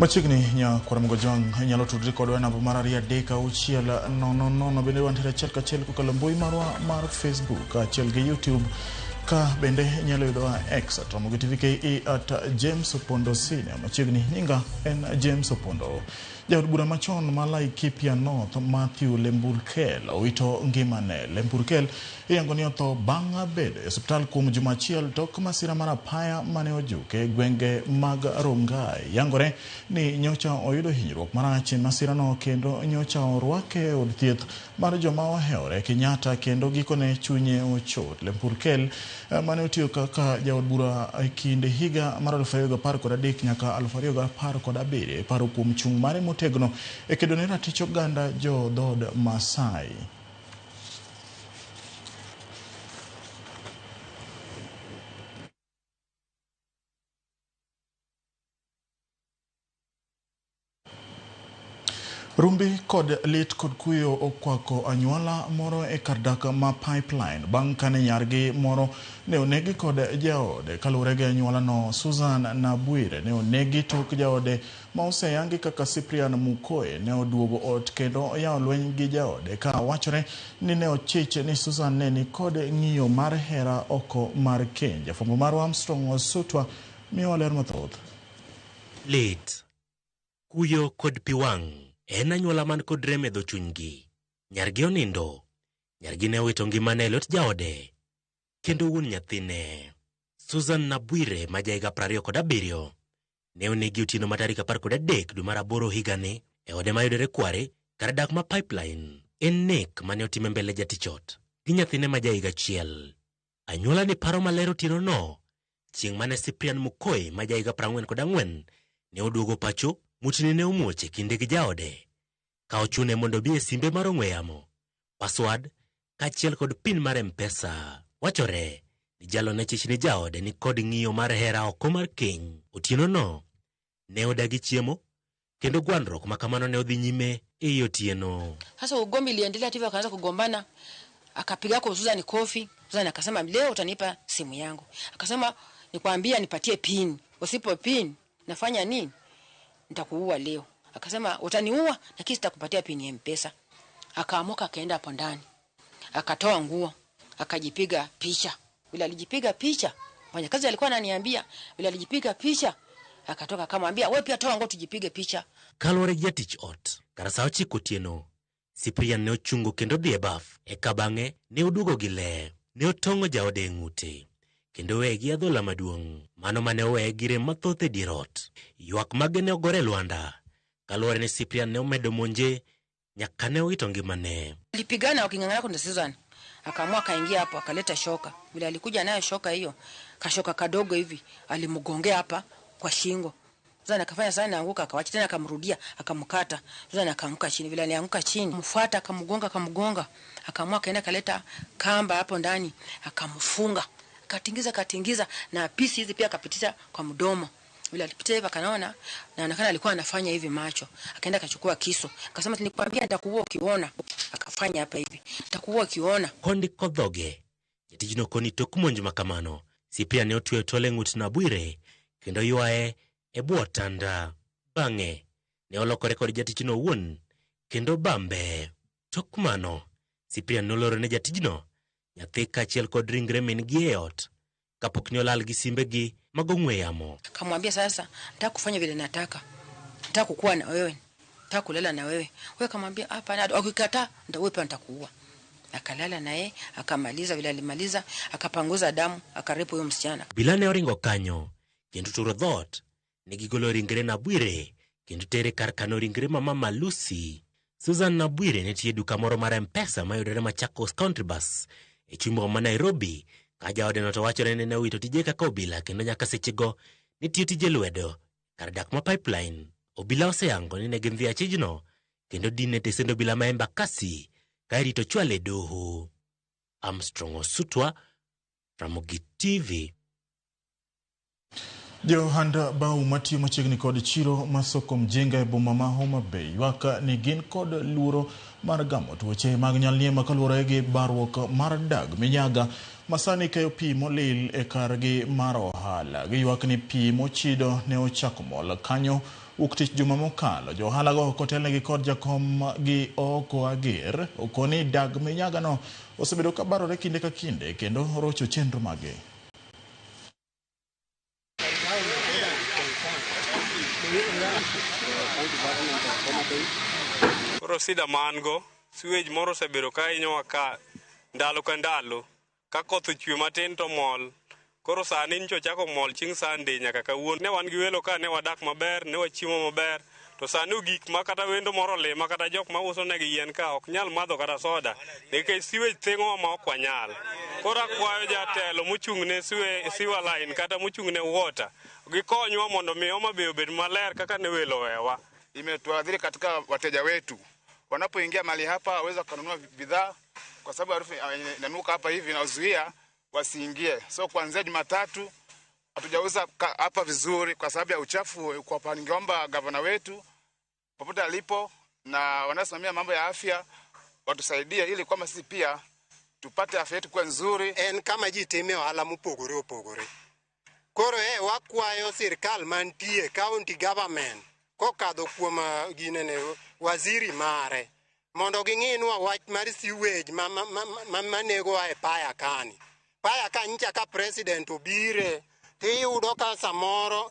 Machigni nya kwaramgo jong nyalo tudri kodwa namba mar 3:600 bende wantiere achiel kachiel kokalo mbui marwa mar Facebook achiel gi YouTube ka bende nyalo yudowa X @Ramogi TV KE @James Opondo Senior. Machigni nyinga en James Opondo. Jaod bura machon ma Laikipia North Matthew Lemburkel owito ngimane. Lemburkel iyango ni otho bang' bedo e osiptal kuom juma achiel tok masira mar apaya mane ojuke gwenge mag Rongai. Yangore ni nyocha oyudo hinyruok marach masirano kendo nyocha orwake od thieth mar joma ohewore Kenyatta kendo gikone chunye ochot. Lemburkel mane otiyo kaka jaod bura e kinde higa mar 2013 nyaka 2017 paro kuom chung' mare motegno e kedo ne ratich oganda jo dhod Masai. Rumbi kod lit kod kuyo okwako anyuola moro e kardak ma Pipeline bang' kane nyargi moro ne onegi kod jaode. Kalure gi anyuola no, Susan Nabwire ne onegi tok jaode ma oseyangi kaka Cyprian Mukoe ne oduogo ot kendo oyawo lweny gi jaode ka wachore ni ne ochich ni Susan ne ni kod ng'iyo mar hera oko mar keny. Jafwambo mar Armstrong Osutwa miyo ler mathoth. Lit, kuyo kod piwang' en anyuola man kod rem e dho chunygi. Nyargi onindo, nyargi ne owito ngimane e lwet jaode kendo wuon nyathine. Susan Nabwire ma ja higa 27 ne onegi otieno ma tarik 13 dwe mar 8 higani e ode mayudore Kware, kar dak ma Pipeline. En nek mane otime mbele jatich ot gi nyathine ma ja higa 1. Anyuola ni paro maler otieno no chieng' mane Cyprian Mukoe ma ja higa 44 ne oduogo pacho. Mutini ne omuoche kinde gi jaode ka ochune mondo bi e simbe mar ong'we yamo, password kaachiel kod pin mar M-Pesa. Wachore ni jalo ne chich ni jaode ni kod ng'iyo mar hera oko mar keny. Otieno no ne odagi chiemo kendo gwandruok makamano ne odhi nyime e otieno. Sasa ugomvi liendelea hivyo, akaanza kugombana, akapiga kwa Susan kofi. Susan akasema leo utanipa simu yangu. Akasema nikwambia nipatie pin. Usipo pin nafanya nini? Nitakuua leo. Akasema utaniua na kisha nitakupatia pini ya M-Pesa. Akaamuka akaenda hapo ndani. Akatoa nguo, akajipiga picha. Bila alijipiga picha, mfanyakazi alikuwa ananiambia, bila alijipiga picha, akatoka akamwambia wewe pia toa nguo tujipige picha. Kalore jatich ot, karasa ochiko otieno, Cyprian ne ochungo kendo dhi e baf. Eka bang'e ne oduogo gi le. Ne otongo jaode e ng'ute kendo weye gi adhola maduong'. Mano mane oweye gi rem mathoth e dier ot. Ywak mage ne ogore Luanda. Kalore ni Cyprian ne omedo monje nyaka ne owito ngimane. Alipigana waking'ang'ana kwa Susan. Akaamua akaingia hapo akaleta shoka. Bila alikuja nayo shoka hiyo, kashoka kadogo hivi, alimgongea hapa kwa shingo. Susan akafanya sana anguka, akawacha tena akamrudia, akamkata. Susan akaanguka chini. Bila alianguka chini, mfuata akamgonga. Akaamua akaenda kaleta kamba hapo ndani, akamfunga. Katingiza na pisi hizi pia akapitisha kwa mdomo. Bila alipitia hivi akanaona na anakana alikuwa anafanya hivi macho. Akaenda akachukua kisu. Akasema nilikwambia nitakuua ukiona. Akafanya hapa hivi. Nitakuua ukiona. Kondi kodhoge. Jatijino koni tok monj makamano. Cyprian ne otwe tole ng'ut Nabwire kendo ywae e bwo tanda. Bang'e ne olokore kod jatijino wuon kendo bambe. Tok mano, Cyprian noloro ne jatijino nyathi kaachiel kod ringre min gi e ot kapok ni olal gi simbe gi mag ong'we yamo. Akamwambia sasa nataka kufanya vile nataka. Nataka kukuwa na wewe. Nataka kulala na wewe. Wewe kamwambia hapana, ukikataa ndio wewe pia nitakuua. Akalala naye, akamaliza. Vile alimaliza, akapanguza damu, akarepo huyo msichana. Bila ne oringo kanyo kendo turo dhot ne gigolo ringre Nabwire kendo tere kar kano ringre mama Lucy. Susan Nabwire ne tiye duka moro mar M-Pesa mayudore Machakos Country Bus e chumba ma Nairobi. Ka jaode no to wachore ne owito tije kaka obila kendo nyaka sechego ne tiyo tije lwedo kar dak ma Pipeline. Obila oseyango ni ne gindhi achijno kendo dine tesendo obila ma Embakasi ka irito chwale doho. Armstrong Osutwa, Ramogi TV. Johanda bau matiyo machiegni kod chiro masoko mjenga e boma ma Homa Bay ywaka ni gin kod luoro mar gamo tuoche mag nyaldiema kaluwore gi barruok mar dag minyaga masani kayo pi molil e kargi mar ohala. Giywak ni pi mochido ne ochako mol kanyo Uktich juma mokalo johala go kotelnegi kod jakom gi oko ager okoni dag minyagano osebedo ka barore kinde ka kinde kendo rocho chenro mage. Koro sida mango sewage moro osebedo ka inyowa ka ndalo ka ndalo ka koth ochwe matin to mol. Koro sani ncho chako mol chieng' Sunday nyaka kawuono. Ne wan gi welo ka ne wadak maber, ne wachiemo maber. To sani gik ma kata wendo moro le ma kata jok ma uso negi yien ka ok nyal madho kata soda nikech sewage thengo ma ok wanyal. Koro akwayo jatelo mochung'ne sewer line kata mochung'ne water gikonywa mondo mi oma be obed maler kaka ne welo wewa. Imetuadhiri katika wateja wetu wanapoingia mali hapa waweza kununua bidhaa kwa sababu harufu inanuka hapa hivi inazuia wasiingie. So kuanzia Jumatatu hatujauza hapa vizuri kwa sababu ya uchafu. Kwa pangeomba gavana wetu popote alipo na wanasimamia mambo ya afya watusaidie ili kwamba sisi pia tupate afya yetu kwa nzuri. En kama jitime ohala mopogore. Koro wakwayo sirkal mantie county government kokadho kuom ginene waziri mare mondo ging'inwa wach mar sewage manego e paya kani. Paya kancha ka president obire tiyudo ka samoro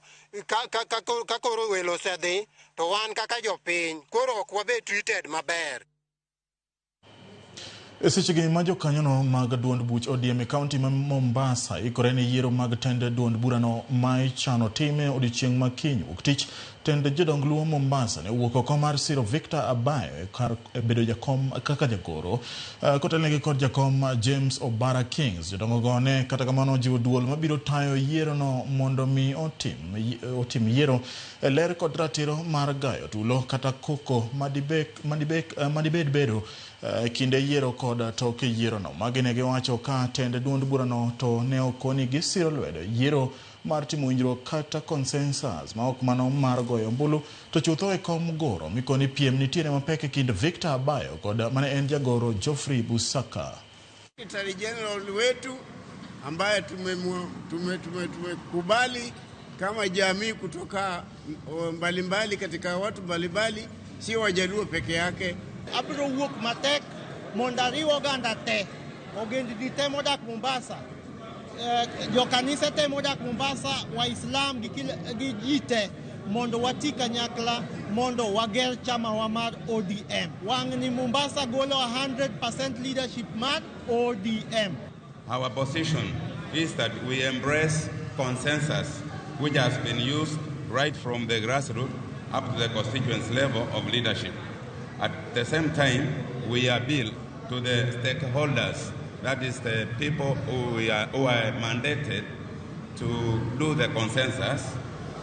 ka koro welo sedhi to wan kaka jopiny koro ok wabe treated maber. Esechegi ma jokanyono mag duond buch ODM e kaunti ma Mombasa ikore ne yiero mag tend duond burano ma ichano time odiechieng' ma kiny Uktich. Tend jodong Luo Mombasa ne owuok oko mar siro Victor Abayo kar bedo jakom kaka jagoro kotelnegi kod jakom James Obara Kings. Jodongo go ne kata kamano jiwo duol mabiro tayo yiero no mondo mi otim yiero ler kod ratiro mar gayo tulo kata koko madibed bedo kinde yiero kod toke yiero no. Magi ne giwacho ka tend duond burano to ne okoni gi siro lwedo yiero mar timo winjruok kata consensus ma ok mano mar goyo ombulu to chutho e kom goro mikoni piem nitiere mapek e kind Victor Abayo kod mane en jagoro Geoffrey Busaka. Secretary General wetu ambaye tumekubali kama jamii kutoka mbalimbali katika watu mbalimbali, si Wajaluo peke yake. Abro wuok matek mondariwo ganda te ogendni te modak Mombasa. Jo kanisa te modak Mombasa Waislam gi jite mondo watika nyakla mondo wager chama wa mar ODM. Wangni Mombasa golo 100% leadership mar ODM. Our position is that we embrace consensus which has been used right from the grassroots up to the constituency level of leadership. At the same time, we appeal to the stakeholders, that is the people who are mandated to do the consensus,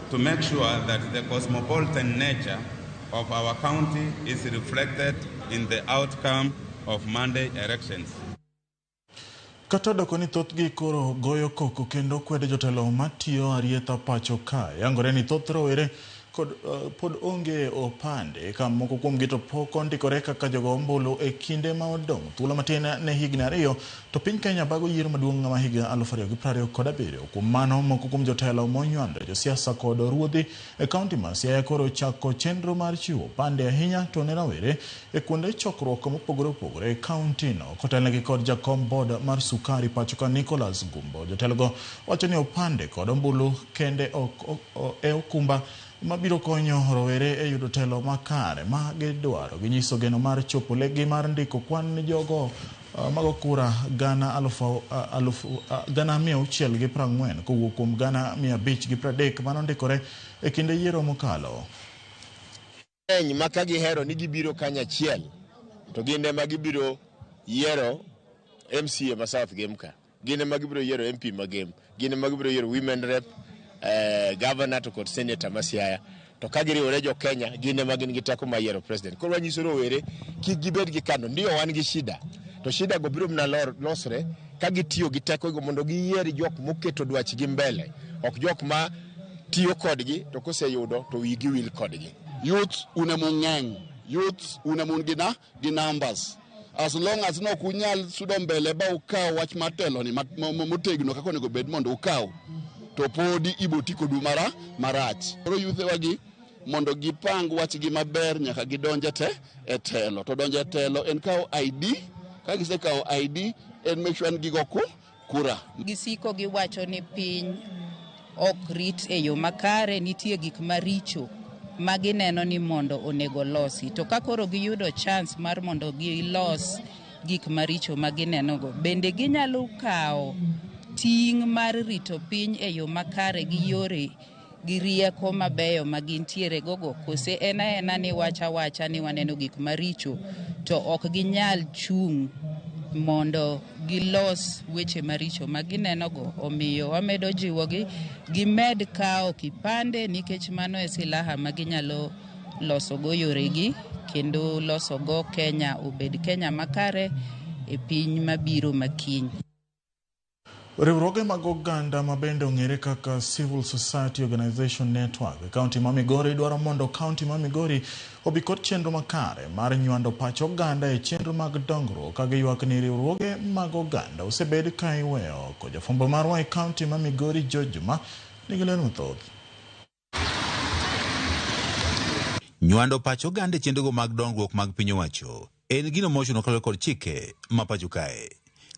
to make sure that the cosmopolitan nature of our county is reflected in the outcome of Monday elections. Kata doko ni thoth gi koro goyo koko kendo kwede jotelo matiyo arietha pacho ka yangore ni thoth rowere pod onge opande ka moko kuom gi to pok ondikore kaka jogo ombulu e kinde ma odong' thuolo matin ne higni 2 to piny Kenya bago yiero maduong' ma higa 2027. Kuom mano moko kuom jotelo monywando josiasa kod ruodhi e kaunti ma Siaya koro chako chenro mar chiwo pande ahinya to ne rawere e kuonde chokruok mopogore opogore e kaunti no kotelnegi kod jakom board mar sukari pacho ka Nicholas Gumbo. Jotelogo wacho ni opande kod ombulu kende e okumba mabiro konyo rowere e yudo telo makare ma gidwaro. Ginyiso geno mar chopo legi mar ndiko kwan jogo mago kura gana 640 kowuok kuom gana 530 manondikore e kinde yiero mokalo. Ma ka gihero ni gibiro kanyachiel to ginde ma gibiro yiero MCA ma South Gemka, ginde ma gibiro yiero MP ma Gem, ginde ma gibiro yiero women rep, governor to kod senator ma Siaya. To ka giriwore jo Kenya ginde ma gin gi teko ma yiero president. Koro wanyiso rowere kik gibed gi kando, ndio wan gi shida to shida go biro mna losre ka gitiyo gi teko go mondo giyier jok moketo dwachgi mbele, ok jok ma tiyo kodgi to koseyudo to wigi wil kodgi. Youth unemung'eny, youth unemun gi numbers. As long as no kunyal sudo mbele ba ukaw wach matelo ni motegno kako nego bed mondo ukaw to podi ibotiko du marach. Koro youth wagi mondo gipang wachgi maber nyaka gidonje e telo. To donje e telo en kawo ID, ka gisekawo ID en make sure gigo kura. Gisiko giwacho ni piny ok rit e yo makare, nitie gik maricho magineno ni mondo onego losi. To ka koro giyudo chance mar mondo gilos gik maricho maginenogo, bende ginyalo kawo ting' mar rito piny e yo makare gi yore gi rieko mabeyo magintiere gogo, kose ena ni wacha ni waneno gik maricho to ok ginyal chung' mondo gilos weche maricho maginenogo. Omiyo wamedo jiwogi gimed kawo kipande, nikech mano e silaha maginyalo losogo yoregi kendo losogo Kenya obed Kenya makare e piny mabiro makiny. Riwruoge mag oganda ma bende ong'ere kaka Civil Society Organization Network e kaunti ma Migori dwaro mondo kaunti ma Migori obi kod chenro makare mar nywando pach oganda e chenro mag dongruok, ka giywak ni riwruoge mag oganda osebed ka iweyo oko. Jafwambo marwa e kaunti ma Migori George Juma nigi ler mathoth. Nywando pach oganda e chenrogo mag dongruok mag piny owacho en gino mochuno kaluwore kod chike ma pacho kae.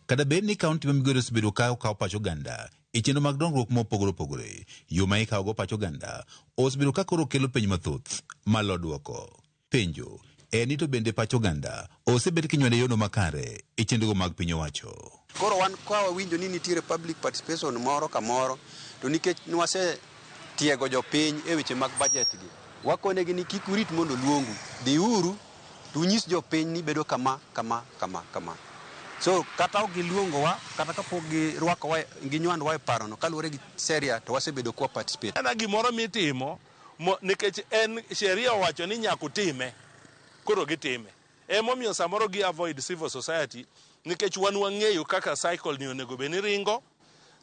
Kada bed ni kaunti ma Migori osebedo kawo pach oganda e chenro mag dongruok mopogore opogore, yo ma ikawogo pach oganda osebedo ka koro kelo penj mathoth malo duoko. Penjo en ni to bende pach oganda osebed kinywando yono makare e chenrogo mag piny owacho. Koro wan kwa wawinjo ni nitiere public participation moro ka moro, to nikech nwase tiego jopiny e weche mag budget gi, wakonegi ni kik urit mondo luongu, dhi uru to unyis jopiny ni bedo kama. So kata ok giluongowa, kata kapok girwakowa ginywandowa e parono kaluwore gi sheria, to wasebedo kwa participate. En gimoro mitimo nikech en sheria owacho ni nyaka utime, koro gitime. Emomiyo samoro gi avoid civil society, nikech wan wang'eyo kaka cycle ni onego bed ni ringo,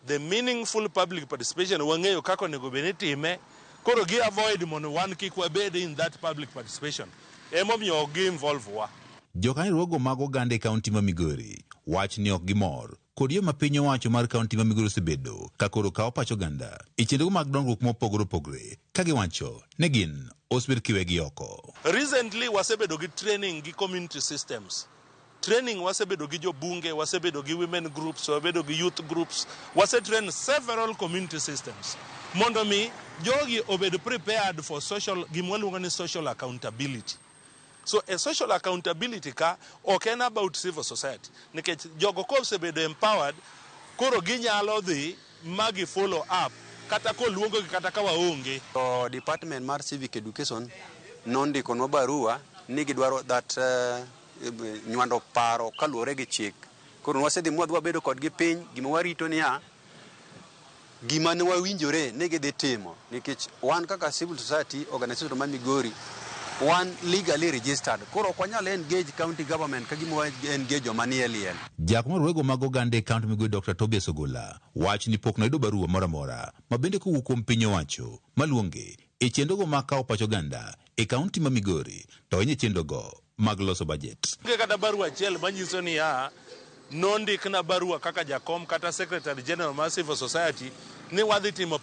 the meaningful public participation wang'eyo kaka onego bed ni time, koro gi avoid mondo wan kik wabed in that public participation. Emomiyo ok gi involve wa. Jokanyogo mag oganda e kaunti ma Migori wach ni ok gimor kod yo ma piny owacho mar kaunti ma Migori osebedo ka koro kawo pach oganda e chenrogo mag dongruok mopogore opogore, ka giwacho ni gin osebed kiwegi oko. Recently wasebedo gi training gi community systems. Training wasebedo gi jobunge, wasebedo gi women groups, wasebedo gi youth groups, wasetrain several community systems mondo mi jogi obed prepared for gimwaluongo ni social accountability. So a social accountability ka ok en about civil society, nikech jogo ko osebedo empowered, koro ginyalo dhi magi follow up kata ko luongo gi kata ka waonge. To Department mar Civic Education nondikonwa barua ni gidwaro that nywando paro kaluwore gi chik. Koro wasedhi wabedo kodgi piny, gima warito niya, gima ne wawinjore ni gidhi timo, nikech wan kaka Civil Society Organization ma Migori one legally registered. Koro kwanyal engage county government kagimo engage manie liel. Jakom rwego mag oganda e kaunti Migori Dr. Tobias Ogola wach ni pok noyudo barua moro amora ma bende kowuok kuom piny owacho maluonge e chenrogo mag kawo pach oganda e kaunti ma Migori to enye chenrogo mag loso budget. Kata barua achiel manyiso ni nondikna barua kaka jakom kata secretary general mar civil society ni wadhi timo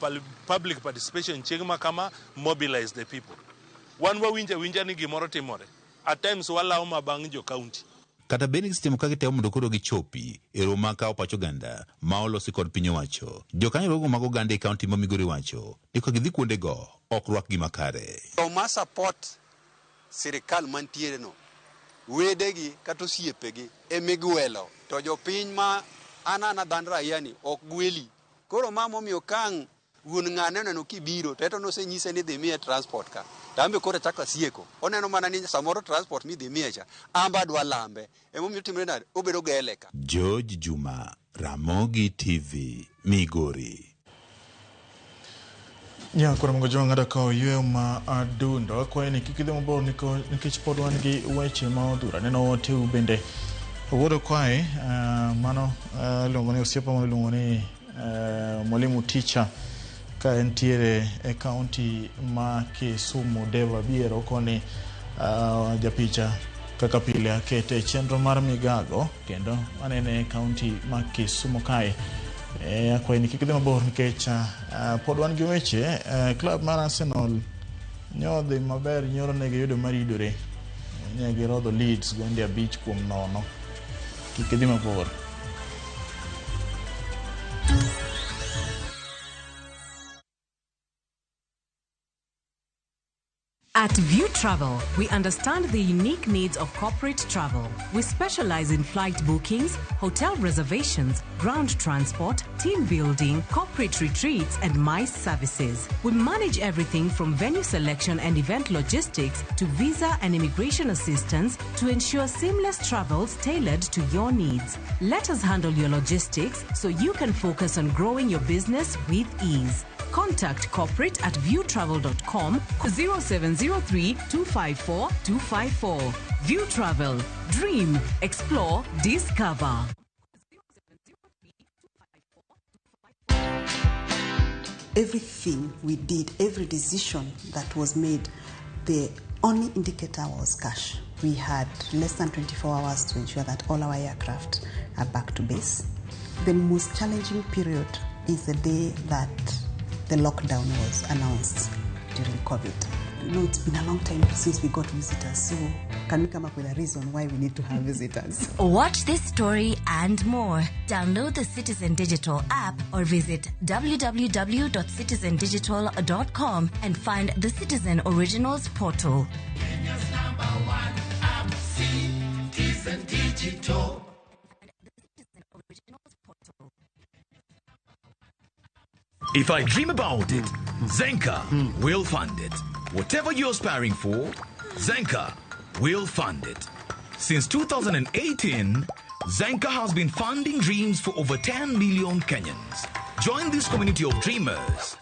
public participation chieng' ma kama, mobilize the people. Wan winja ni gimoro timore. At times walawo mabang' jo county. Kata bende gistemo ka gitemo mondo koro gichopi e romo mag kawo pach oganda ma olosi kod piny owacho. Jokanyogo mag oganda e kaunti ma Migori wacho ni ka gidhi kuondego ok rwak gima kare. Ma support sirikal mantiere no, wedegi kata osiepegi emigwelo, to jopiny ma anana dhan raia ni ok gweli. Koro ma momiyo kang' wuon ng'ane neno kibiro to nosenyise ni dhi miye transport ka, tambe koro chaka sieko oneno mana ni samoro transport mi dhi miye cha amba dwa lambe, emomiyo timre nade obedo gele ka. George Juma, Ramogi TV, Migori. Nyakura mgo jonga da kao yue ma adundo kwa ni kikidhe mabor nikech pod wan gi weche ma odhura neno tiu bende owodo kwae mano luongo ni osiepa mano luongo ni mwalimu teacher ka entiere e kaunti ma Kisumu Deva Biero koni japicha kaka pile akete chenro mar migago kendo anene kaunti ma Kisumu kae kwa ni kikidhe mabor nikech pod wan gi weche club mar Arsenal Nyodhi maber nyoro ne giyudo maridore. Ne girodho Leeds gonde 5-0. Kik idhi mabor. At View Travel, we understand the unique needs of corporate travel. We specialize in flight bookings, hotel reservations, ground transport, team building, corporate retreats, and MICE services. We manage everything from venue selection and event logistics to visa and immigration assistance to ensure seamless travels tailored to your needs. Let us handle your logistics so you can focus on growing your business with ease. Contact corporate at viewtravel.com 0703 254 254. View Travel. Dream, explore, discover. Everything we did, every decision that was made, the only indicator was cash. We had less than 24 hours to ensure that all our aircraft are back to base. The most challenging period is the day that the lockdown was announced during COVID. You know, it's been a long time since we got visitors, so can we come up with a reason why we need to have visitors? Watch this story and more. Download the Citizen Digital app or visit www.citizendigital.com and find the Citizen Originals portal. Kenya's #1 app, Citizen Digital. If I dream about it, Zenka will fund it. Whatever you're aspiring for, Zenka will fund it. Since 2018, Zenka has been funding dreams for over 10 million Kenyans. Join this community of dreamers